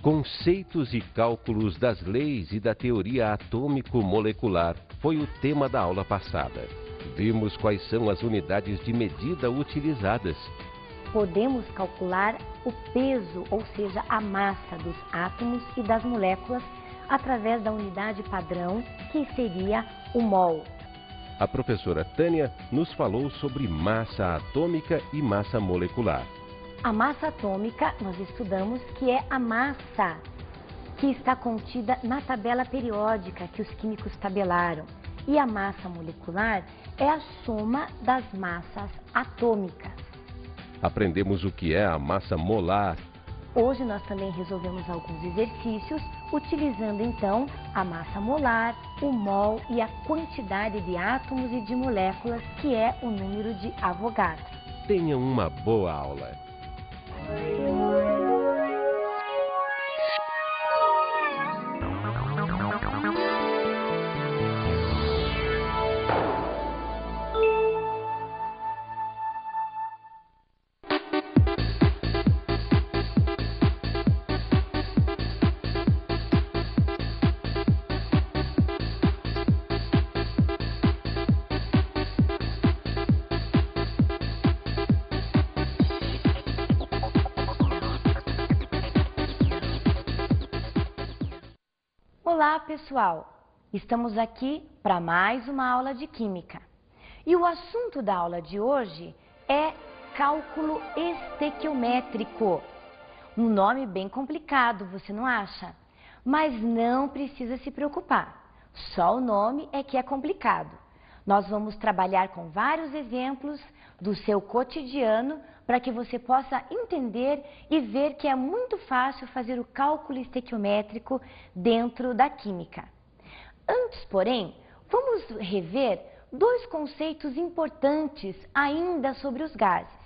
Conceitos e cálculos das leis e da teoria atômico-molecular foi o tema da aula passada. Vimos quais são as unidades de medida utilizadas. Podemos calcular o peso, ou seja, a massa dos átomos e das moléculas através da unidade padrão, que seria o mol. A professora Tânia nos falou sobre massa atômica e massa molecular. A massa atômica, nós estudamos que é a massa que está contida na tabela periódica que os químicos tabelaram. E a massa molecular é a soma das massas atômicas. Aprendemos o que é a massa molar. Hoje nós também resolvemos alguns exercícios, utilizando então a massa molar, o mol e a quantidade de átomos e de moléculas, que é o número de Avogadro. Tenham uma boa aula. Olá pessoal, estamos aqui para mais uma aula de Química. E o assunto da aula de hoje é cálculo estequiométrico. Um nome bem complicado, você não acha? Mas não precisa se preocupar, só o nome é que é complicado. Nós vamos trabalhar com vários exemplos do seu cotidiano para que você possa entender e ver que é muito fácil fazer o cálculo estequiométrico dentro da química. Antes, porém, vamos rever dois conceitos importantes ainda sobre os gases.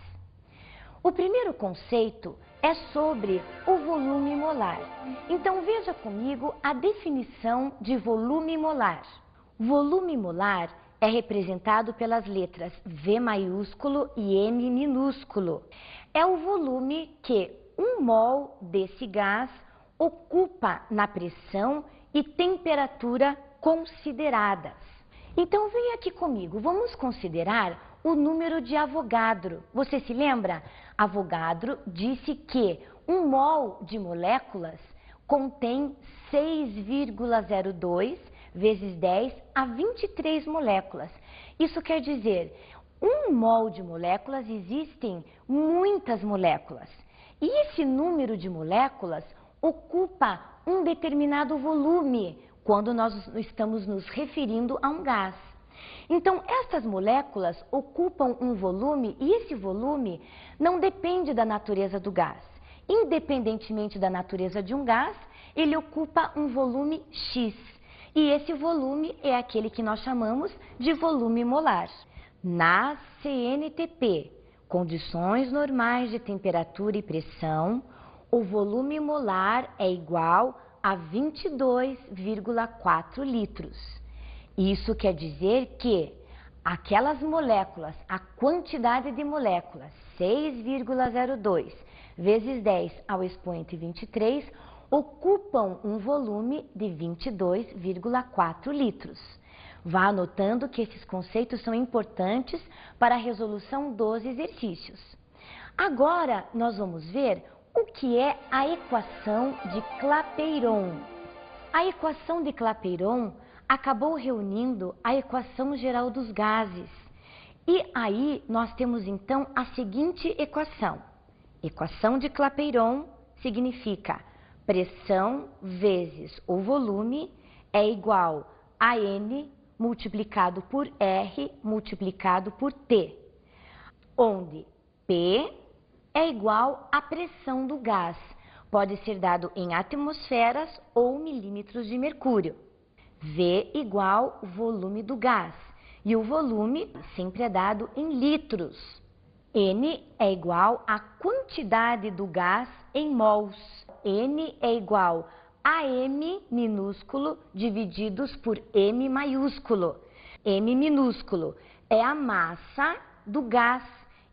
O primeiro conceito é sobre o volume molar. Então veja comigo a definição de volume molar. Volume molar é representado pelas letras V maiúsculo e M minúsculo. É o volume que 1 mol desse gás ocupa na pressão e temperatura consideradas. Então vem aqui comigo, vamos considerar o número de Avogadro. Você se lembra? Avogadro disse que 1 mol de moléculas contém 6,02 vezes 10 a 23 moléculas. Isso quer dizer, 1 mol de moléculas existem muitas moléculas. E esse número de moléculas ocupa um determinado volume quando nós estamos nos referindo a um gás. Então, essas moléculas ocupam um volume e esse volume não depende da natureza do gás. Independentemente da natureza de um gás, ele ocupa um volume X. E esse volume é aquele que nós chamamos de volume molar. Na CNTP, condições normais de temperatura e pressão, o volume molar é igual a 22,4 litros. Isso quer dizer que aquelas moléculas, a quantidade de moléculas, 6,02 vezes 10 ao expoente 23, ocupam um volume de 22,4 litros. Vá anotando que esses conceitos são importantes para a resolução dos exercícios. Agora, nós vamos ver o que é a equação de Clapeyron. A equação de Clapeyron acabou reunindo a equação geral dos gases. E aí, nós temos então a seguinte equação. Equação de Clapeyron significa pressão vezes o volume é igual a N multiplicado por R multiplicado por T, onde P é igual à pressão do gás. Pode ser dado em atmosferas ou milímetros de mercúrio. V igual volume do gás. E o volume sempre é dado em litros. N é igual à quantidade do gás em mols. N é igual a M minúsculo divididos por M maiúsculo. M minúsculo é a massa do gás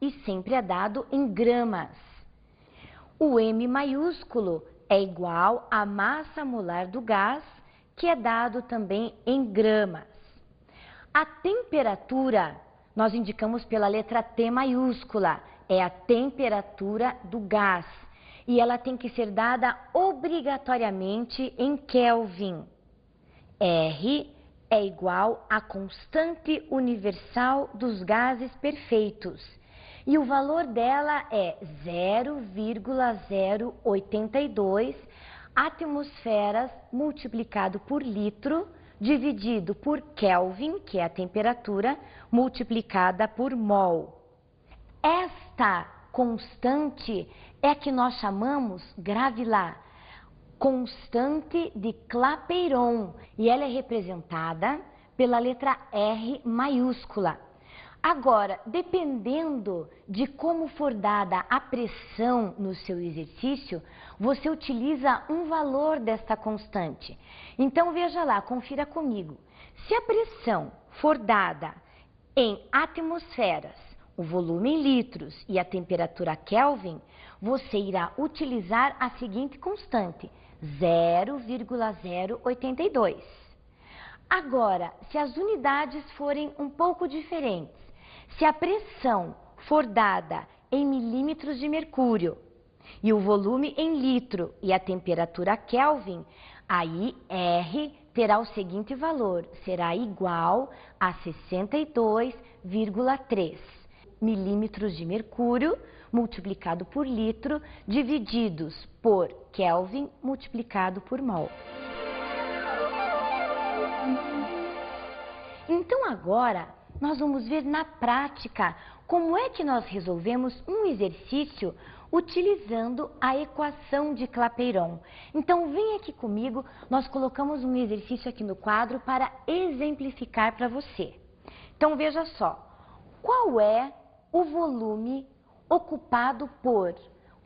e sempre é dado em gramas. O M maiúsculo é igual à massa molar do gás, que é dado também em gramas. A temperatura, nós indicamos pela letra T maiúscula, é a temperatura do gás. E ela tem que ser dada obrigatoriamente em Kelvin. R é igual à constante universal dos gases perfeitos. E o valor dela é 0,082 atmosferas multiplicado por litro, dividido por Kelvin, que é a temperatura, multiplicada por mol. Esta constante é a que nós chamamos, grave lá, constante de Clapeyron, e ela é representada pela letra R maiúscula. Agora, dependendo de como for dada a pressão no seu exercício, você utiliza um valor desta constante. Então, veja lá, confira comigo. Se a pressão for dada em atmosferas, o volume em litros e a temperatura Kelvin, você irá utilizar a seguinte constante, 0,082. Agora, se as unidades forem um pouco diferentes, se a pressão for dada em milímetros de mercúrio e o volume em litro e a temperatura Kelvin, aí R terá o seguinte valor, será igual a 62,3 milímetros de mercúrio multiplicado por litro divididos por Kelvin multiplicado por mol. Então agora nós vamos ver na prática como é que nós resolvemos um exercício utilizando a equação de Clapeyron. Então vem aqui comigo, nós colocamos um exercício aqui no quadro para exemplificar para você. Então veja só, qual é o volume ocupado por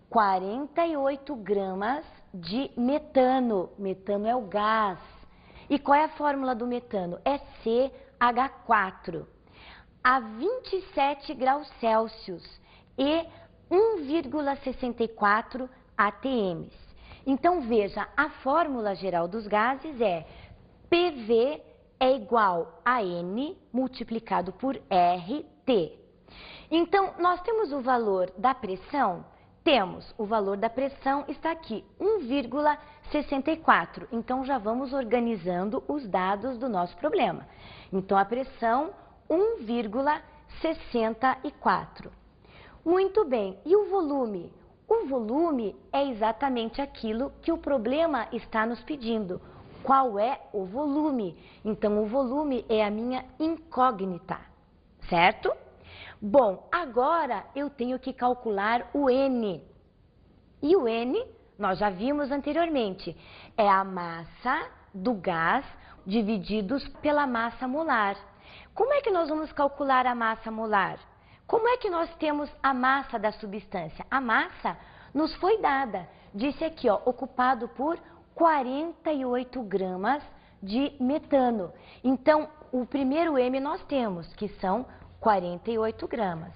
48 gramas de metano? Metano é o gás. E qual é a fórmula do metano? É CH4. A 27 graus Celsius e 1,64 atms. Então, veja, a fórmula geral dos gases é PV é igual a N multiplicado por RT. Então, nós temos o valor da pressão? Temos. O valor da pressão está aqui, 1,64. Então, já vamos organizando os dados do nosso problema. Então, a pressão, 1,64. Muito bem. E o volume? O volume é exatamente aquilo que o problema está nos pedindo. Qual é o volume? Então, o volume é a minha incógnita, certo? Bom, agora eu tenho que calcular o N. E o N, nós já vimos anteriormente, é a massa do gás divididos pela massa molar. Como é que nós vamos calcular a massa molar? Como é que nós temos a massa da substância? A massa nos foi dada, disse aqui, ó, ocupado por 48 gramas de metano. Então, o primeiro M nós temos, que são 48 gramas.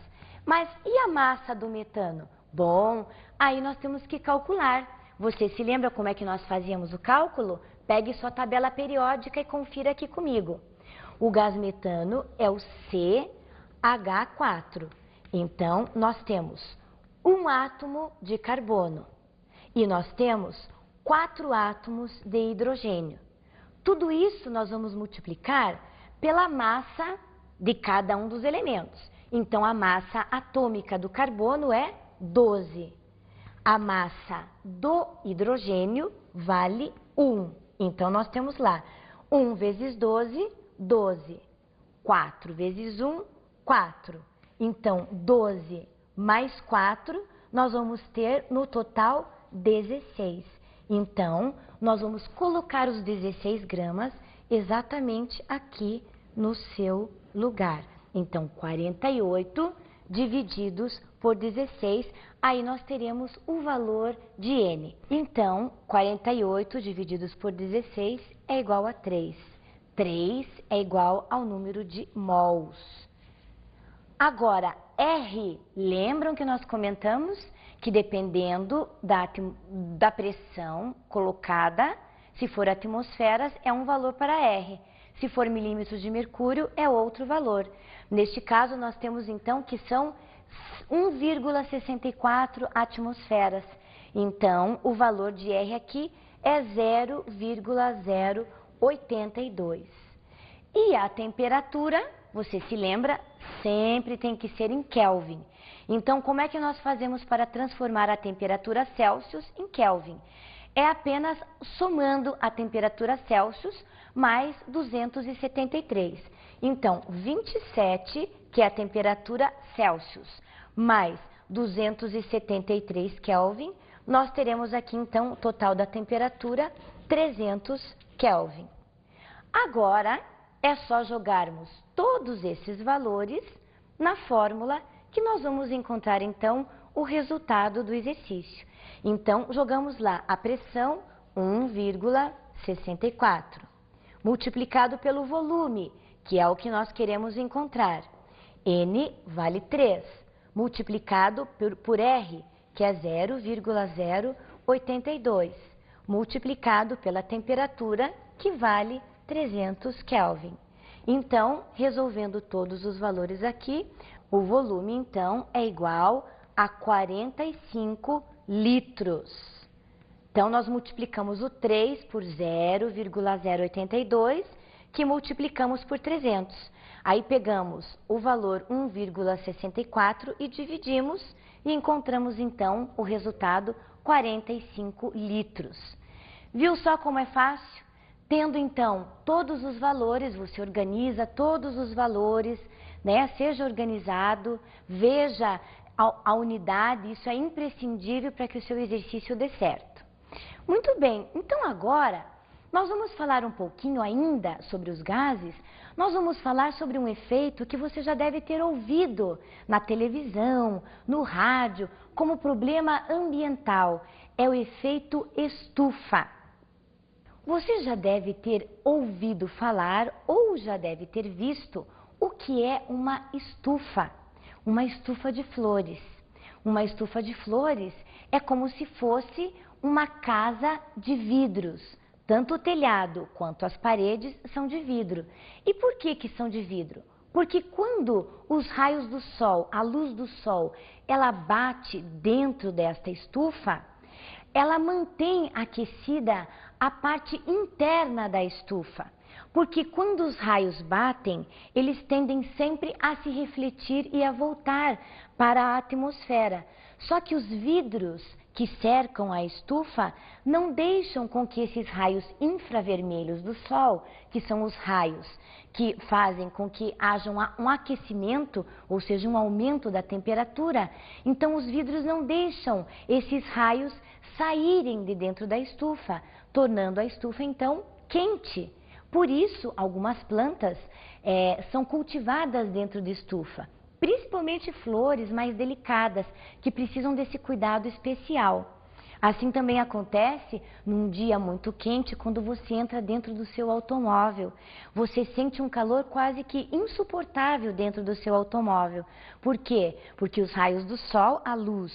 Mas e a massa do metano? Bom, aí nós temos que calcular. Você se lembra como é que nós fazíamos o cálculo? Pegue sua tabela periódica e confira aqui comigo. O gás metano é o CH4. Então, nós temos um átomo de carbono e nós temos 4 átomos de hidrogênio. Tudo isso nós vamos multiplicar pela massa de cada um dos elementos. Então, a massa atômica do carbono é 12. A massa do hidrogênio vale 1. Então, nós temos lá 1 vezes 12, 12. 4 vezes 1, 4. Então, 12 mais 4, nós vamos ter no total 16. Então, nós vamos colocar os 16 gramas exatamente aqui no seu lugar. Então, 48 divididos por 16, aí nós teremos o valor de N. Então, 48 divididos por 16 é igual a 3. 3 é igual ao número de mols. Agora, R, lembram que nós comentamos que dependendo da pressão colocada, se for atmosferas, é um valor para R. Se for milímetros de mercúrio, é outro valor. Neste caso, nós temos então que são 1,64 atmosferas. Então, o valor de R aqui é 0,082. E a temperatura, você se lembra, sempre tem que ser em Kelvin. Então, como é que nós fazemos para transformar a temperatura Celsius em Kelvin? É apenas somando a temperatura Celsius mais 273. Então, 27, que é a temperatura Celsius, mais 273 Kelvin, nós teremos aqui, então, o total da temperatura 300 Kelvin. Agora, é só jogarmos todos esses valores na fórmula que nós vamos encontrar, então, o resultado do exercício. Então, jogamos lá a pressão 1,64, multiplicado pelo volume, que é o que nós queremos encontrar. N vale 3, multiplicado por R, que é 0,082, multiplicado pela temperatura, que vale 300 Kelvin. Então, resolvendo todos os valores aqui, o volume, então, é igual a 45 litros. Então, nós multiplicamos o 3 por 0,082, que multiplicamos por 300. Aí pegamos o valor 1,64 e dividimos e encontramos, então, o resultado 45 litros. Viu só como é fácil? Tendo, então, todos os valores, você organiza todos os valores, né? Seja organizado, veja a unidade, isso é imprescindível para que o seu exercício dê certo. Muito bem, então agora nós vamos falar um pouquinho ainda sobre os gases, nós vamos falar sobre um efeito que você já deve ter ouvido na televisão, no rádio, como problema ambiental, é o efeito estufa. Você já deve ter ouvido falar ou já deve ter visto o que é uma estufa de flores. Uma estufa de flores é como se fosse uma casa de vidros. Tanto o telhado quanto as paredes são de vidro. E por que são de vidro? Porque quando os raios do sol, a luz do sol, ela bate dentro desta estufa, ela mantém aquecida a parte interna da estufa. Porque quando os raios batem, eles tendem sempre a se refletir e a voltar para a atmosfera. Só que os vidros que cercam a estufa não deixam com que esses raios infravermelhos do sol, que são os raios que fazem com que haja um aquecimento, ou seja, um aumento da temperatura, então os vidros não deixam esses raios saírem de dentro da estufa, tornando a estufa então quente. Por isso, algumas plantas são cultivadas dentro de estufa, principalmente flores mais delicadas, que precisam desse cuidado especial. Assim também acontece num dia muito quente, quando você entra dentro do seu automóvel. Você sente um calor quase que insuportável dentro do seu automóvel. Por quê? Porque os raios do sol, a luz,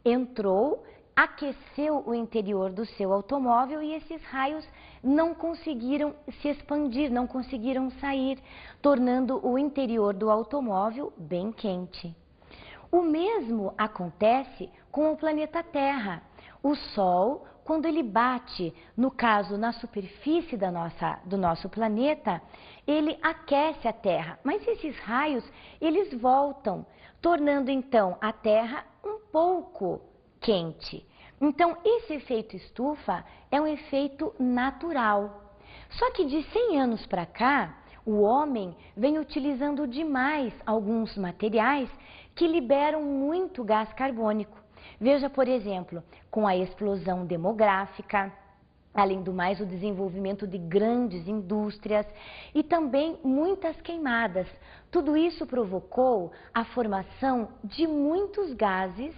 entrou, aqueceu o interior do seu automóvel e esses raios não conseguiram se expandir, não conseguiram sair, tornando o interior do automóvel bem quente. O mesmo acontece com o planeta Terra. O Sol, quando ele bate, no caso, na superfície do nosso planeta, ele aquece a Terra, mas esses raios, eles voltam, tornando então a Terra um pouco quente. Então, esse efeito estufa é um efeito natural. Só que de 100 anos para cá, o homem vem utilizando demais alguns materiais que liberam muito gás carbônico. Veja, por exemplo, com a explosão demográfica, além do mais o desenvolvimento de grandes indústrias e também muitas queimadas. Tudo isso provocou a formação de muitos gases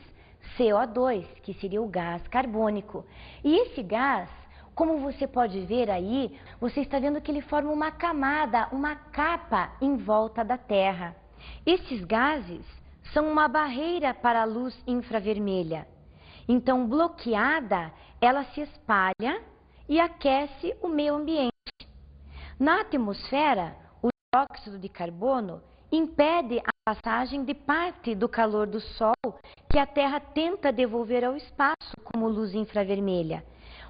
CO2, que seria o gás carbônico. E esse gás, como você pode ver aí, você está vendo que ele forma uma camada, uma capa em volta da Terra. Esses gases são uma barreira para a luz infravermelha. Então, bloqueada, ela se espalha e aquece o meio ambiente. Na atmosfera, o dióxido de carbono impede a passagem de parte do calor do Sol que a Terra tenta devolver ao espaço como luz infravermelha.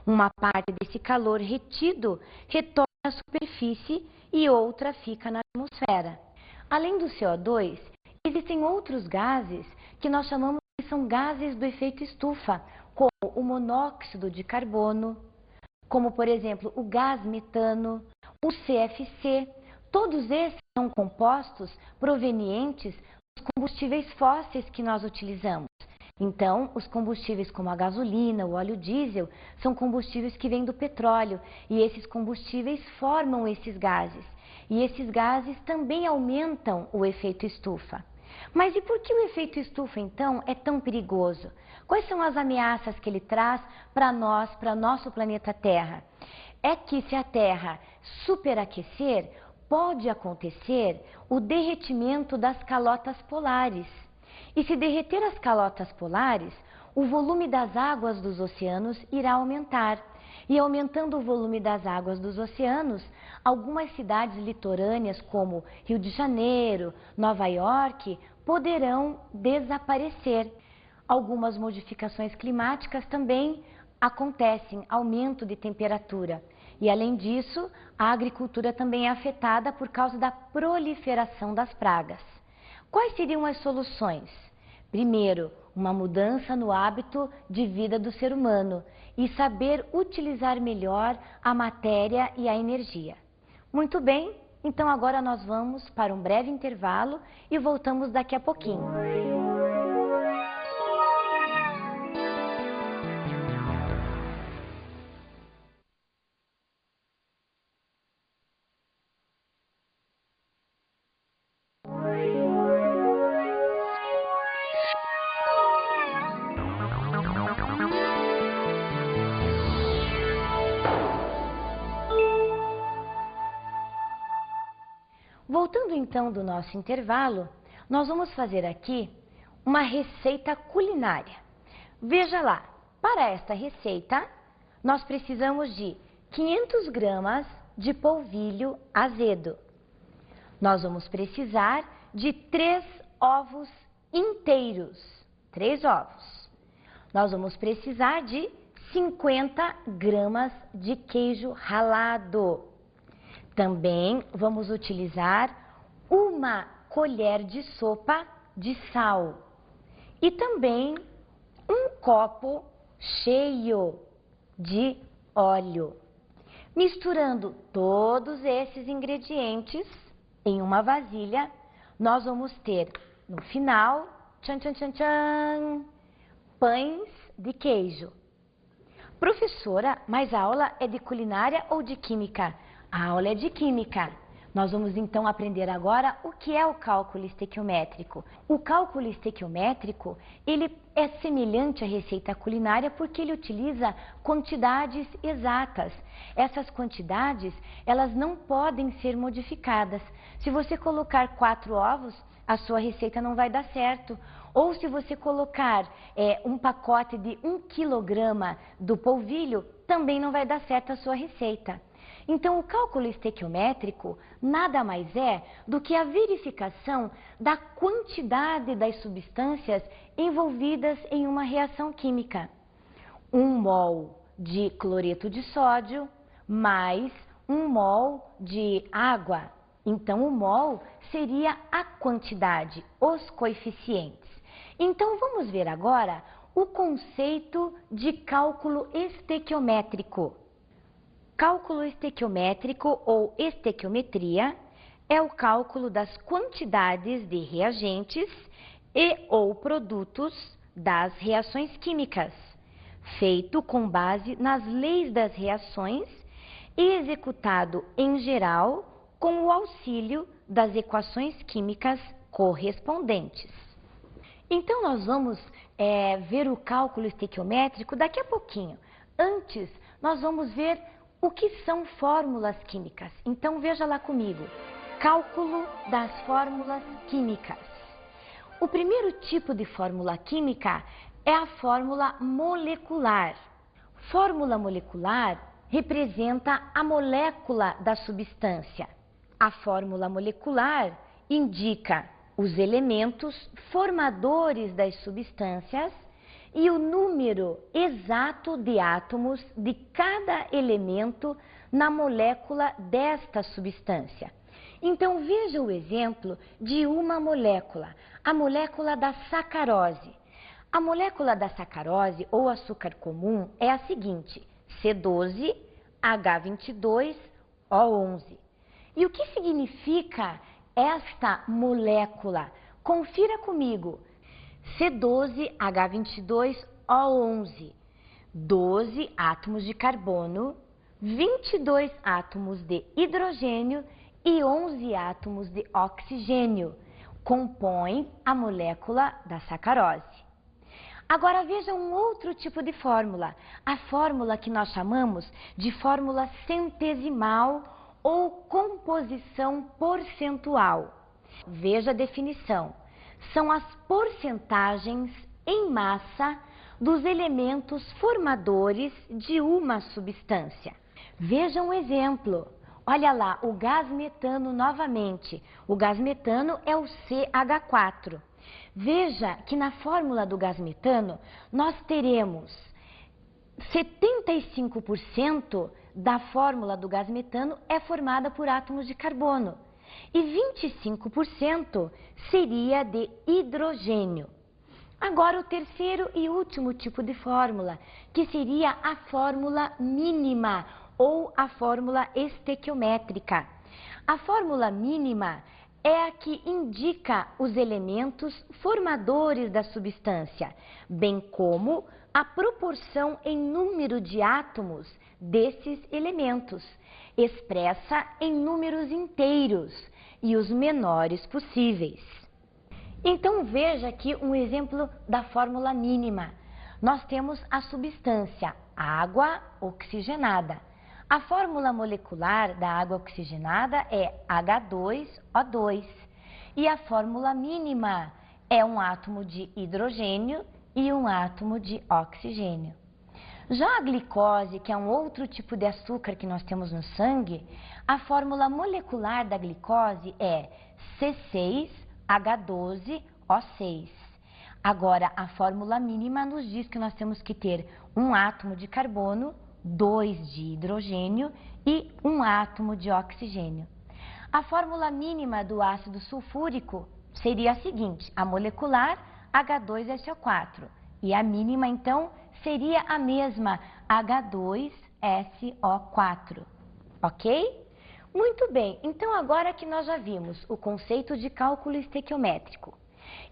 Uma parte desse calor retido retorna à superfície e outra fica na atmosfera. Além do CO2, existem outros gases que nós chamamos que são gases do efeito estufa, como o monóxido de carbono, como, por exemplo, o gás metano, o CFC. Todos esses são compostos provenientes dos combustíveis fósseis que nós utilizamos. Então, os combustíveis como a gasolina, o óleo diesel, são combustíveis que vêm do petróleo e esses combustíveis formam esses gases. E esses gases também aumentam o efeito estufa. Mas e por que o efeito estufa, então, é tão perigoso? Quais são as ameaças que ele traz para nós, para nosso planeta Terra? É que se a Terra superaquecer, pode acontecer o derretimento das calotas polares. E se derreter as calotas polares, o volume das águas dos oceanos irá aumentar. E aumentando o volume das águas dos oceanos, algumas cidades litorâneas como Rio de Janeiro, Nova York, poderão desaparecer. Algumas modificações climáticas também acontecem, aumento de temperatura. E além disso, a agricultura também é afetada por causa da proliferação das pragas. Quais seriam as soluções? Primeiro, uma mudança no hábito de vida do ser humano e saber utilizar melhor a matéria e a energia. Muito bem, então agora nós vamos para um breve intervalo e voltamos daqui a pouquinho. Voltando então do nosso intervalo, nós vamos fazer aqui uma receita culinária. Veja lá, para esta receita, nós precisamos de 500 gramas de polvilho azedo. Nós vamos precisar de 3 ovos inteiros, 3 ovos. Nós vamos precisar de 50 gramas de queijo ralado. Também vamos utilizar 1 colher de sopa de sal e também 1 copo cheio de óleo. Misturando todos esses ingredientes em uma vasilha, nós vamos ter no final, tchan, tchan, tchan, tchan, pães de queijo. Professora, mas a aula é de culinária ou de química? A aula é de química. Nós vamos então aprender agora o que é o cálculo estequiométrico. O cálculo estequiométrico, ele é semelhante à receita culinária porque ele utiliza quantidades exatas. Essas quantidades, elas não podem ser modificadas. Se você colocar 4 ovos, a sua receita não vai dar certo. Ou se você colocar um pacote de 1 quilograma do polvilho, também não vai dar certo a sua receita. Então, o cálculo estequiométrico nada mais é do que a verificação da quantidade das substâncias envolvidas em uma reação química. 1 mol de cloreto de sódio mais 1 mol de água. Então, o mol seria a quantidade, os coeficientes. Então, vamos ver agora o conceito de cálculo estequiométrico. Cálculo estequiométrico ou estequiometria é o cálculo das quantidades de reagentes e ou produtos das reações químicas, feito com base nas leis das reações e executado, em geral, com o auxílio das equações químicas correspondentes. Então, nós vamos ver o cálculo estequiométrico daqui a pouquinho. Antes, nós vamos ver o que são fórmulas químicas. Então, veja lá comigo. Cálculo das fórmulas químicas. O primeiro tipo de fórmula química é a fórmula molecular. Fórmula molecular representa a molécula da substância. A fórmula molecular indica os elementos formadores das substâncias e o número exato de átomos de cada elemento na molécula desta substância. Então, veja o exemplo de uma molécula, a molécula da sacarose. A molécula da sacarose, ou açúcar comum, é a seguinte: C12H22O11. E o que significa esta molécula? Confira comigo. C12H22O11, 12 átomos de carbono, 22 átomos de hidrogênio e 11 átomos de oxigênio compõem a molécula da sacarose. Agora veja um outro tipo de fórmula, a fórmula que nós chamamos de fórmula centesimal ou composição percentual. Veja a definição. São as porcentagens em massa dos elementos formadores de uma substância. Veja um exemplo. Olha lá, o gás metano novamente. O gás metano é o CH4. Veja que na fórmula do gás metano nós teremos 75% da fórmula do gás metano é formada por átomos de carbono e 25% seria de hidrogênio. Agora o terceiro e último tipo de fórmula, que seria a fórmula mínima ou a fórmula estequiométrica. A fórmula mínima é a que indica os elementos formadores da substância, bem como a proporção em número de átomos desses elementos, expressa em números inteiros e os menores possíveis. Então veja aqui um exemplo da fórmula mínima. Nós temos a substância água oxigenada. A fórmula molecular da água oxigenada é H2O2 e a fórmula mínima é um átomo de hidrogênio e um átomo de oxigênio. Já a glicose, que é um outro tipo de açúcar que nós temos no sangue, a fórmula molecular da glicose é C6H12O6. Agora, a fórmula mínima nos diz que nós temos que ter um átomo de carbono, 2 de hidrogênio e um átomo de oxigênio. A fórmula mínima do ácido sulfúrico seria a seguinte: a molecular H2SO4 e a mínima então seria a mesma H2SO4, ok? Muito bem, então agora que nós já vimos o conceito de cálculo estequiométrico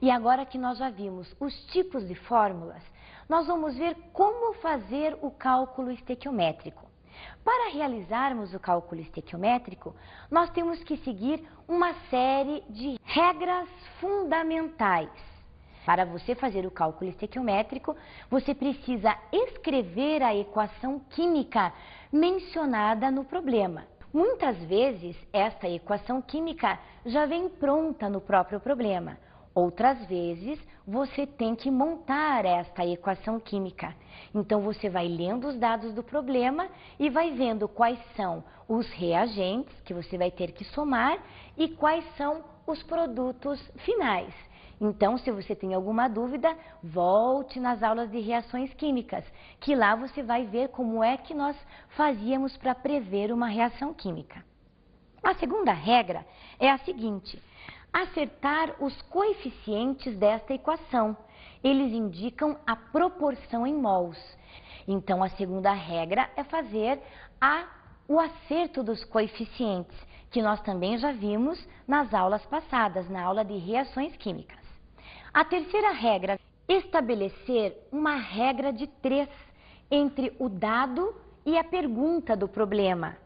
e agora que nós já vimos os tipos de fórmulas, nós vamos ver como fazer o cálculo estequiométrico. Para realizarmos o cálculo estequiométrico, nós temos que seguir uma série de regras fundamentais. Para você fazer o cálculo estequiométrico, você precisa escrever a equação química mencionada no problema. Muitas vezes, esta equação química já vem pronta no próprio problema. Outras vezes, você tem que montar esta equação química. Então, você vai lendo os dados do problema e vai vendo quais são os reagentes que você vai ter que somar e quais são os produtos finais. Então, se você tem alguma dúvida, volte nas aulas de reações químicas, que lá você vai ver como é que nós fazíamos para prever uma reação química. A segunda regra é a seguinte: acertar os coeficientes desta equação. Eles indicam a proporção em mols. Então, a segunda regra é fazer o acerto dos coeficientes, que nós também já vimos nas aulas passadas, na aula de reações químicas. A terceira regra, estabelecer uma regra de 3 entre o dado e a pergunta do problema,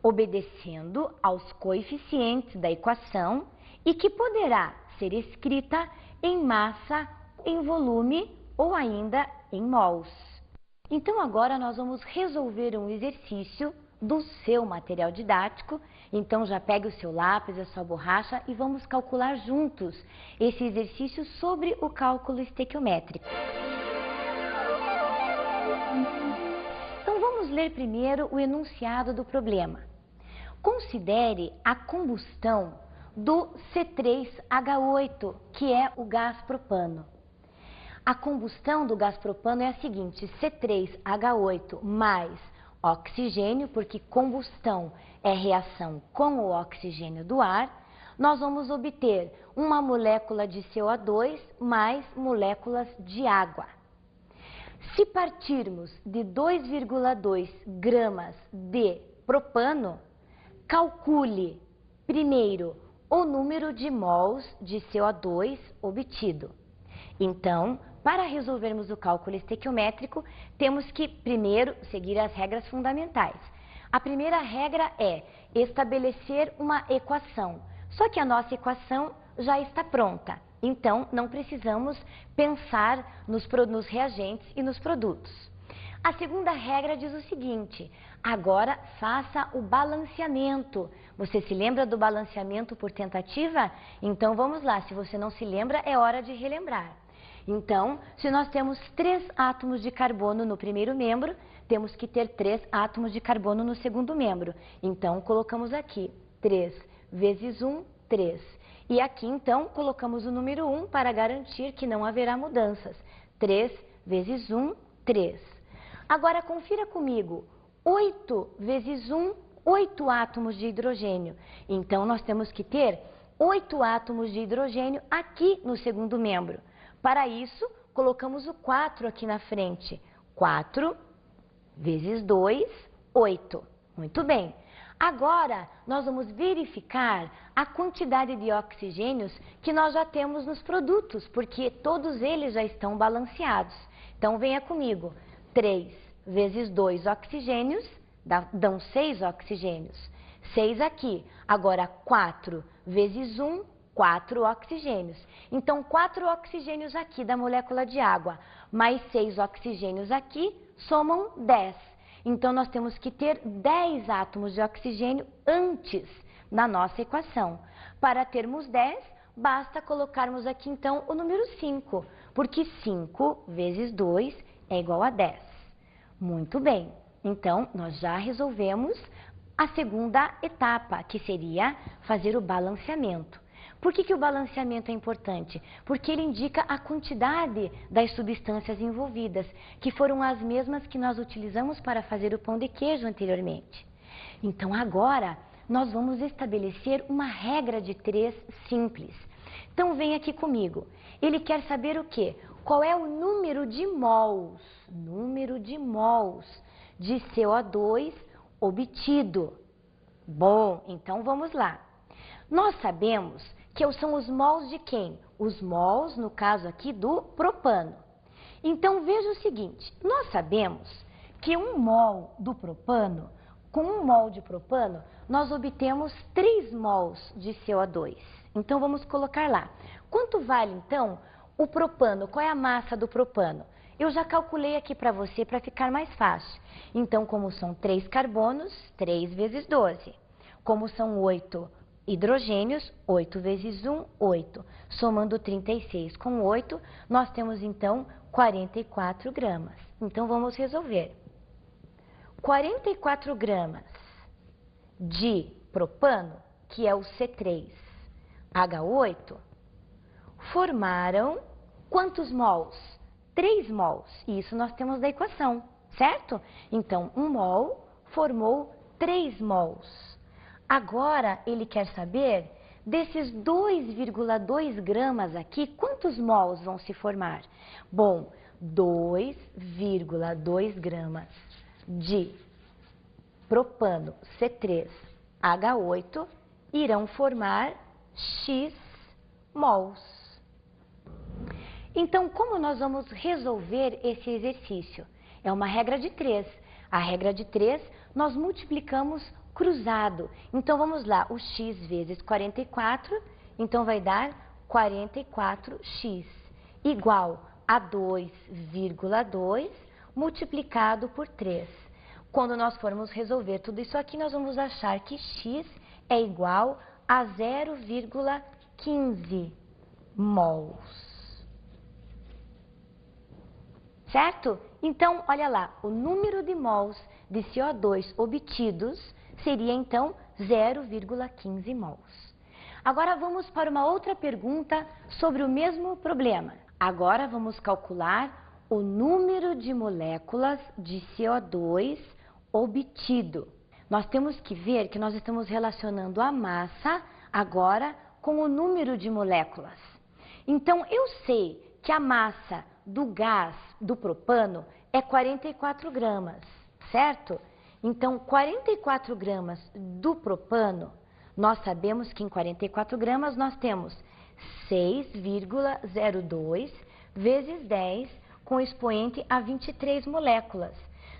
obedecendo aos coeficientes da equação e que poderá ser escrita em massa, em volume ou ainda em mols. Então agora nós vamos resolver um exercício do seu material didático. Então já pegue o seu lápis, a sua borracha e vamos calcular juntos esse exercício sobre o cálculo estequiométrico. Então vamos ler primeiro o enunciado do problema. Considere a combustão do C3H8, que é o gás propano. A combustão do gás propano é a seguinte: C3H8 mais oxigênio, porque combustão é reação com o oxigênio do ar, nós vamos obter uma molécula de CO2 mais moléculas de água. Se partirmos de 2,2 gramas de propano, calcule primeiro o número de mols de CO2 obtido. Então, para resolvermos o cálculo estequiométrico, temos que primeiro seguir as regras fundamentais. A primeira regra é estabelecer uma equação, só que a nossa equação já está pronta, então não precisamos pensar nos reagentes e nos produtos. A segunda regra diz o seguinte: agora faça o balanceamento. Você se lembra do balanceamento por tentativa? Então vamos lá, se você não se lembra, é hora de relembrar. Então, se nós temos 3 átomos de carbono no primeiro membro, temos que ter 3 átomos de carbono no segundo membro. Então, colocamos aqui 3 vezes 1, 3. E aqui, então, colocamos o número 1 para garantir que não haverá mudanças. 3 vezes 1, 3. Agora, confira comigo. 8 vezes 1, 8 átomos de hidrogênio. Então, nós temos que ter 8 átomos de hidrogênio aqui no segundo membro. Para isso, colocamos o 4 aqui na frente. 4 vezes 2, 8. Muito bem. Agora, nós vamos verificar a quantidade de oxigênios que nós já temos nos produtos, porque todos eles já estão balanceados. Então, venha comigo. 3 vezes 2 oxigênios dão 6 oxigênios. 6 aqui. Agora, 4 vezes 1, 4 oxigênios. Então, 4 oxigênios aqui da molécula de água, mais 6 oxigênios aqui, somam 10. Então, nós temos que ter 10 átomos de oxigênio antes na nossa equação. Para termos 10, basta colocarmos aqui, então, o número 5, porque 5 vezes 2 é igual a 10. Muito bem. Então, nós já resolvemos a segunda etapa, que seria fazer o balanceamento. Por que o balanceamento é importante? Porque ele indica a quantidade das substâncias envolvidas, que foram as mesmas que nós utilizamos para fazer o pão de queijo anteriormente. Então, agora, nós vamos estabelecer uma regra de 3 simples. Então, vem aqui comigo. Ele quer saber o quê? Qual é o número de mols de CO2 obtido. Bom, então vamos lá. Nós sabemos que são os mols de quem? Os mols, no caso aqui, do propano. Então, veja o seguinte, nós sabemos que 1 mol do propano, com 1 mol de propano, nós obtemos 3 mols de CO2. Então, vamos colocar lá. Quanto vale, então, o propano? Qual é a massa do propano? Eu já calculei aqui para você, para ficar mais fácil. Então, como são 3 carbonos, 3 vezes 12. Como são 8 hidrogênios, 8 vezes 1, 8. Somando 36 com 8, nós temos, então, 44 gramas. Então, vamos resolver. 44 gramas de propano, que é o C3H8, formaram quantos mols? 3 mols. E isso nós temos da equação, certo? Então, 1 mol formou 3 mols. Agora, ele quer saber, desses 2,2 gramas aqui, quantos mols vão se formar? Bom, 2,2 gramas de propano C3H8 irão formar X mols. Então, como nós vamos resolver esse exercício? É uma regra de 3. A regra de 3, nós multiplicamos cruzado. Então, vamos lá, o x vezes 44, então vai dar 44x, igual a 2,2 multiplicado por 3. quando nós formos resolver tudo isso aqui, nós vamos achar que x é igual a 0,15 mols. Certo? Então, olha lá, o número de mols de CO2 obtidos seria, então, 0,15 mols. Agora, vamos para uma outra pergunta sobre o mesmo problema. Agora, vamos calcular o número de moléculas de CO2 obtido. Nós temos que ver que nós estamos relacionando a massa agora com o número de moléculas. Então, eu sei que a massa do gás do propano é 44 gramas, certo? Então, 44 gramas do propano, nós sabemos que em 44 gramas nós temos 6,02 vezes 10 com expoente a 23 moléculas.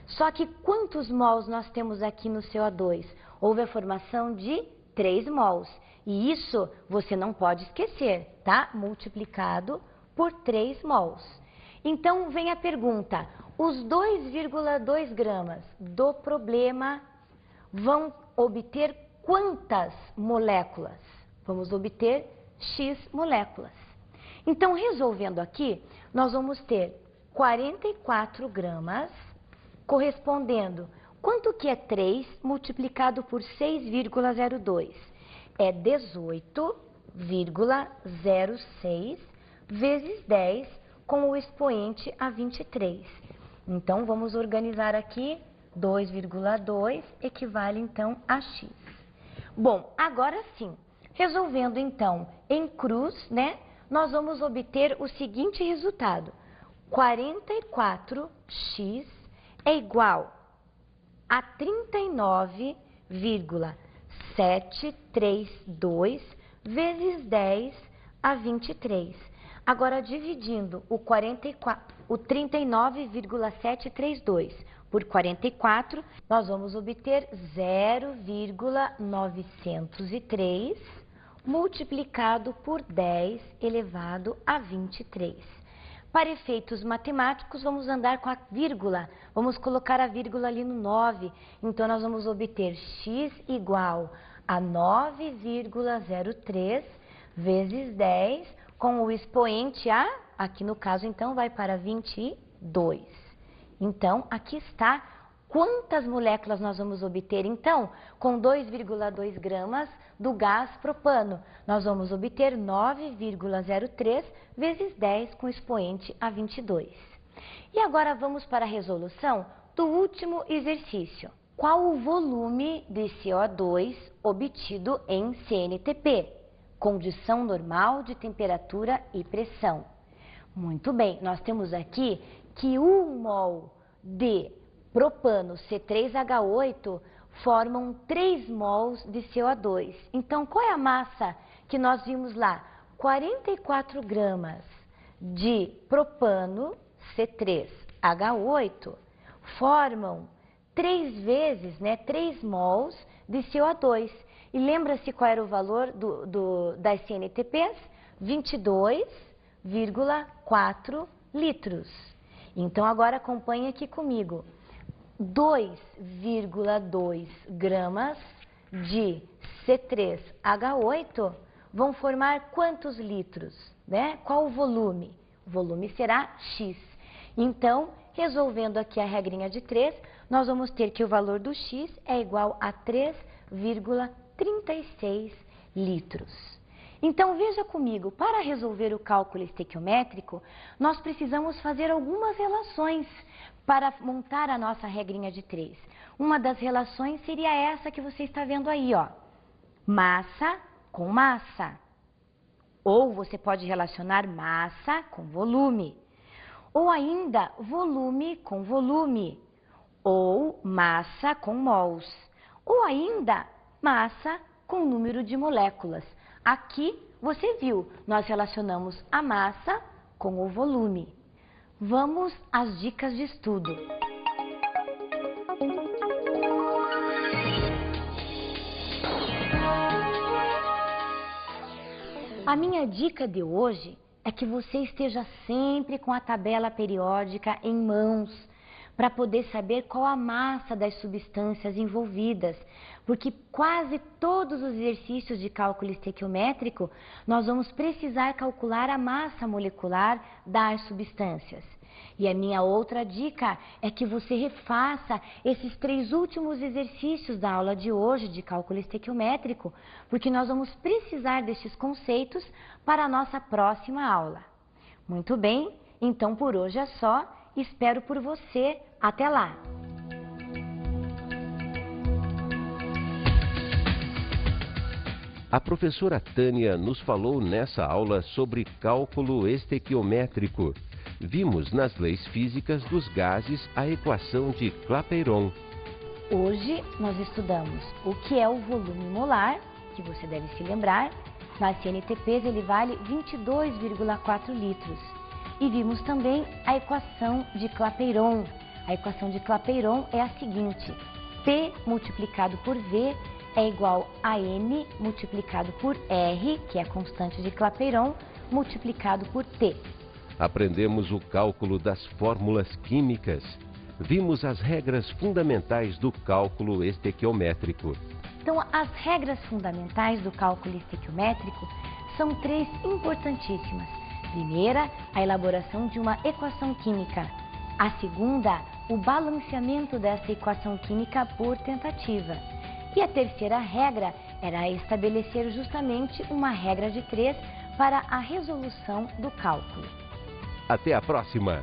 Só que quantos mols nós temos aqui no CO2? Houve a formação de 3 mols. E isso você não pode esquecer, tá? Multiplicado por 3 mols. Então, vem a pergunta, os 2,2 gramas do problema vão obter quantas moléculas? Vamos obter X moléculas. Então, resolvendo aqui, nós vamos ter 44 gramas, correspondendo, quanto que é 3 multiplicado por 6,02? É 18,06 vezes 10 com o expoente a 23. Então, vamos organizar aqui, 2,2 equivale então a x. Bom, agora sim, resolvendo então em cruz, né, nós vamos obter o seguinte resultado. 44x é igual a 39,732 vezes 10 a 23. Agora, dividindo o 39,732 por 44, nós vamos obter 0,903 multiplicado por 10 elevado a 23. Para efeitos matemáticos, vamos andar com a vírgula, vamos colocar a vírgula ali no 9, então nós vamos obter x igual a 9,03 vezes 10, com o expoente a, aqui no caso então vai para 22. Então, aqui está quantas moléculas nós vamos obter então com 2,2 gramas do gás propano. Nós vamos obter 9,03 vezes 10 com expoente a 22. E agora vamos para a resolução do último exercício. Qual o volume de CO2 obtido em CNTP? Condição normal de temperatura e pressão. Muito bem, nós temos aqui que 1 mol de propano C3H8 formam 3 mols de CO2. Então, qual é a massa que nós vimos lá? 44 gramas de propano C3H8 formam 3 vezes, 3 mols de CO2. E lembra-se qual era o valor das CNTPs? 22,4 litros. Então, agora acompanhe aqui comigo. 2,2 gramas de C3H8 vão formar quantos litros? Qual o volume? O volume será X. Então, resolvendo aqui a regrinha de 3, nós vamos ter que o valor do X é igual a 3,36 litros. Então, veja comigo, para resolver o cálculo estequiométrico, nós precisamos fazer algumas relações para montar a nossa regrinha de 3. Uma das relações seria essa que você está vendo aí, ó. Massa com massa. Ou você pode relacionar massa com volume. Ou ainda, volume com volume. Ou massa com mols. Ou ainda, massa com número de moléculas. Aqui, você viu, nós relacionamos a massa com o volume. Vamos às dicas de estudo. A minha dica de hoje é que você esteja sempre com a tabela periódica em mãos, para poder saber qual a massa das substâncias envolvidas, porque quase todos os exercícios de cálculo estequiométrico nós vamos precisar calcular a massa molecular das substâncias. E a minha outra dica é que você refaça esses 3 últimos exercícios da aula de hoje de cálculo estequiométrico, porque nós vamos precisar destes conceitos para a nossa próxima aula. Muito bem, então por hoje é só. Espero por você. Até lá! A professora Tânia nos falou nessa aula sobre cálculo estequiométrico. Vimos nas leis físicas dos gases a equação de Clapeyron. Hoje nós estudamos o que é o volume molar, que você deve se lembrar. Nas CNTPs ele vale 22,4 litros. E vimos também a equação de Clapeyron. A equação de Clapeyron é a seguinte: P multiplicado por V é igual a M multiplicado por R, que é a constante de Clapeyron, multiplicado por T. Aprendemos o cálculo das fórmulas químicas. Vimos as regras fundamentais do cálculo estequiométrico. Então, as regras fundamentais do cálculo estequiométrico são 3 importantíssimas. Primeira, a elaboração de uma equação química. A segunda, o balanceamento dessa equação química por tentativa. E a terceira regra era estabelecer justamente uma regra de 3 para a resolução do cálculo. Até a próxima!